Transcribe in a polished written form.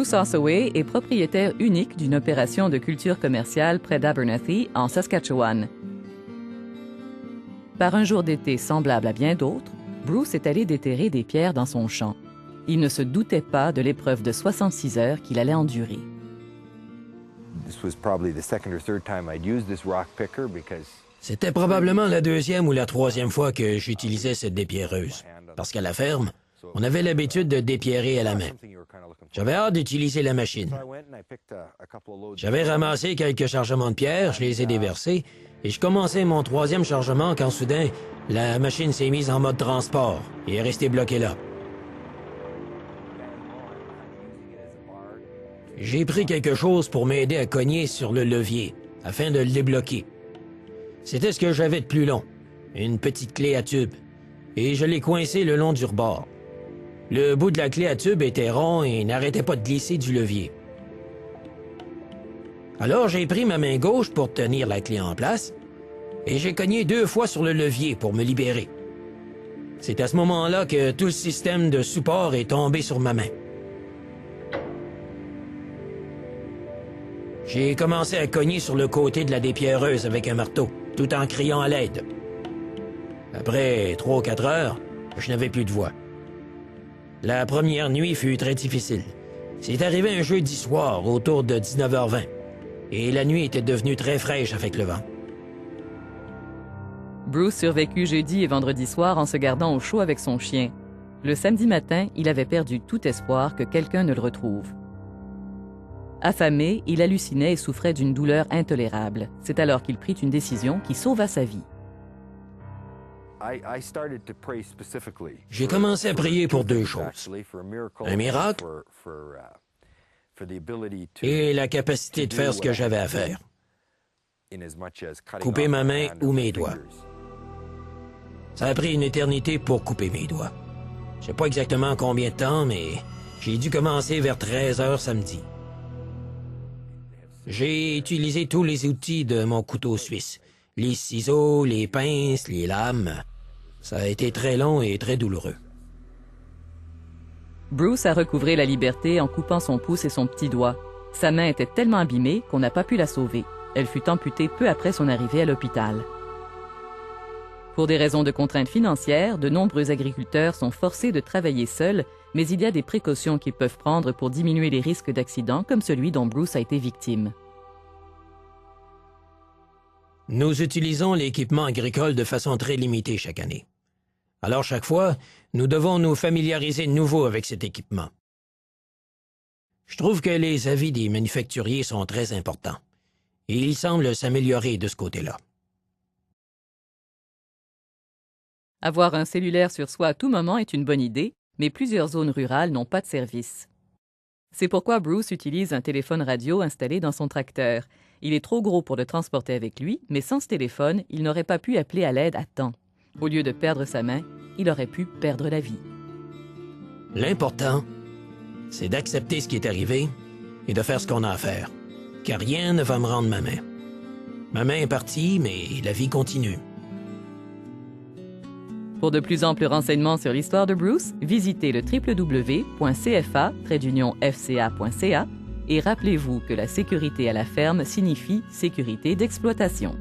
Bruce Ossoway est propriétaire unique d'une opération de culture commerciale près d'Abernethy, en Saskatchewan. Par un jour d'été semblable à bien d'autres, Bruce est allé déterrer des pierres dans son champ. Il ne se doutait pas de l'épreuve de 66 heures qu'il allait endurer. C'était probablement la deuxième ou la troisième fois que j'utilisais cette dépierreuse, parce qu'à la ferme, on avait l'habitude de dépierrer à la main. J'avais hâte d'utiliser la machine. J'avais ramassé quelques chargements de pierres, je les ai déversés, et je commençais mon troisième chargement quand soudain, la machine s'est mise en mode transport et est restée bloquée là. J'ai pris quelque chose pour m'aider à cogner sur le levier, afin de le débloquer. C'était ce que j'avais de plus long, une petite clé à tube, et je l'ai coincé le long du rebord. Le bout de la clé à tube était rond et n'arrêtait pas de glisser du levier. Alors j'ai pris ma main gauche pour tenir la clé en place, et j'ai cogné 2 fois sur le levier pour me libérer. C'est à ce moment-là que tout le système de support est tombé sur ma main. J'ai commencé à cogner sur le côté de la dépierreuse avec un marteau, tout en criant à l'aide. Après 3 ou 4 heures, je n'avais plus de voix. La première nuit fut très difficile. C'est arrivé un jeudi soir, autour de 19h20, et la nuit était devenue très fraîche avec le vent. Bruce survécut jeudi et vendredi soir en se gardant au chaud avec son chien. Le samedi matin, il avait perdu tout espoir que quelqu'un ne le retrouve. Affamé, il hallucinait et souffrait d'une douleur intolérable. C'est alors qu'il prit une décision qui sauva sa vie. J'ai commencé à prier pour 2 choses. Un miracle et la capacité de faire ce que j'avais à faire. Couper ma main ou mes doigts. Ça a pris une éternité pour couper mes doigts. Je sais pas exactement combien de temps, mais j'ai dû commencer vers 13h samedi. J'ai utilisé tous les outils de mon couteau suisse. Les ciseaux, les pinces, les lames. Ça a été très long et très douloureux. Bruce a recouvré la liberté en coupant son pouce et son petit doigt. Sa main était tellement abîmée qu'on n'a pas pu la sauver. Elle fut amputée peu après son arrivée à l'hôpital. Pour des raisons de contraintes financières, de nombreux agriculteurs sont forcés de travailler seuls, mais il y a des précautions qu'ils peuvent prendre pour diminuer les risques d'accidents comme celui dont Bruce a été victime. Nous utilisons l'équipement agricole de façon très limitée chaque année. Alors chaque fois, nous devons nous familiariser de nouveau avec cet équipement. Je trouve que les avis des manufacturiers sont très importants, et ils semblent s'améliorer de ce côté-là. Avoir un cellulaire sur soi à tout moment est une bonne idée, mais plusieurs zones rurales n'ont pas de service. C'est pourquoi Bruce utilise un téléphone radio installé dans son tracteur. Il est trop gros pour le transporter avec lui, mais sans ce téléphone, il n'aurait pas pu appeler à l'aide à temps. Au lieu de perdre sa main, il aurait pu perdre la vie. L'important, c'est d'accepter ce qui est arrivé et de faire ce qu'on a à faire, car rien ne va me rendre ma main. Ma main est partie, mais la vie continue. Pour de plus amples renseignements sur l'histoire de Bruce, visitez le www.cfa-fca.ca et rappelez-vous que la sécurité à la ferme signifie sécurité d'exploitation.